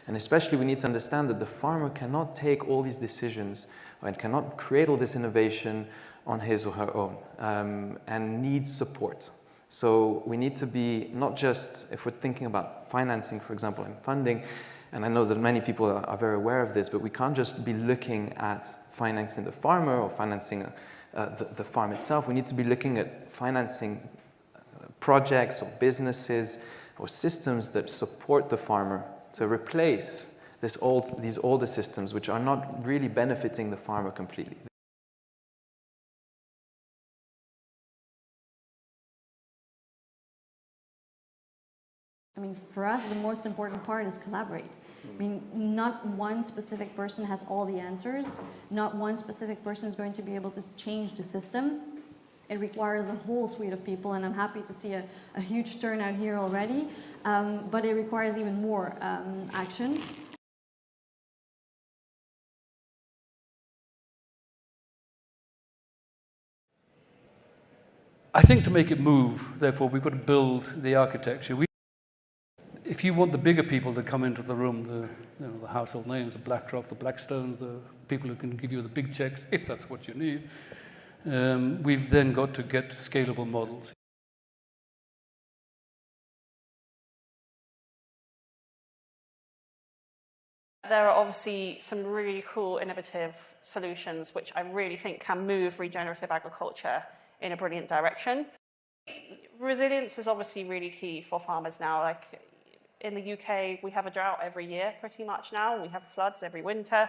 And especially we need to understand that the farmer cannot take all these decisions and cannot create all this innovation on his or her own, and needs support. So we need to be not just, if we're thinking about financing, for example, and funding, and I know that many people are very aware of this, but we can't just be looking at financing the farmer or financing the farm itself. We need to be looking at financing projects or businesses or systems that support the farmer to replace these older systems which are not really benefiting the farmer completely. I mean, for us, the most important part is collaborate. I mean, not one specific person has all the answers. Not one specific person is going to be able to change the system. It requires a whole suite of people, and I'm happy to see a huge turnout here already, but it requires even more action. I think to make it move, therefore, we've got to build the architecture. If you want the bigger people to come into the room, the household names, the BlackRock, the Blackstones, the people who can give you the big checks, if that's what you need, we've then got to get scalable models. There are obviously some really cool, innovative solutions which I really think can move regenerative agriculture in a brilliant direction. Resilience is obviously really key for farmers now. Like in the UK, we have a drought every year pretty much now. We have floods every winter.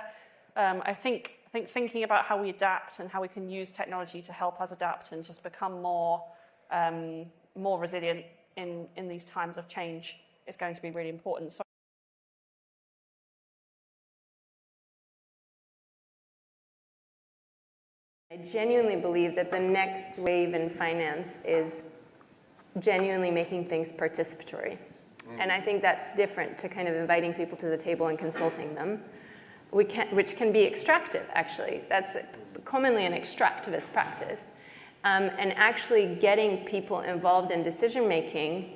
I think thinking about how we adapt and how we can use technology to help us adapt and just become more resilient in these times of change is going to be really important. So I genuinely believe that the next wave in finance is genuinely making things participatory. And I think that's different to kind of inviting people to the table and consulting them, which can be extractive, actually. That's commonly an extractivist practice. And actually getting people involved in decision-making,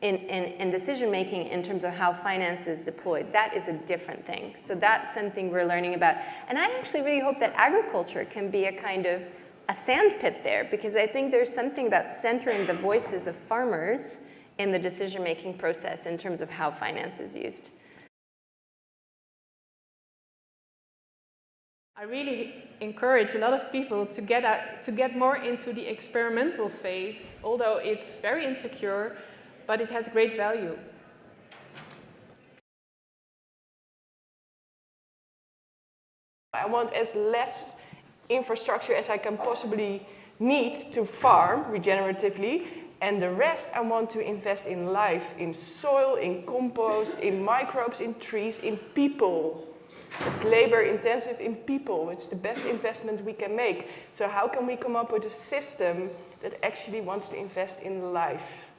in terms of how finance is deployed, that is a different thing. So that's something we're learning about. And I actually really hope that agriculture can be a kind of a sandpit there, because I think there's something about centering the voices of farmers in the decision-making process in terms of how finance is used. I really encourage a lot of people to get more into the experimental phase, although it's very insecure, but it has great value. I want as less infrastructure as I can possibly need to farm regeneratively, and the rest I want to invest in life, in soil, in compost, in microbes, in trees, in people. It's labor intensive in people. It's the best investment we can make. So how can we come up with a system that actually wants to invest in life?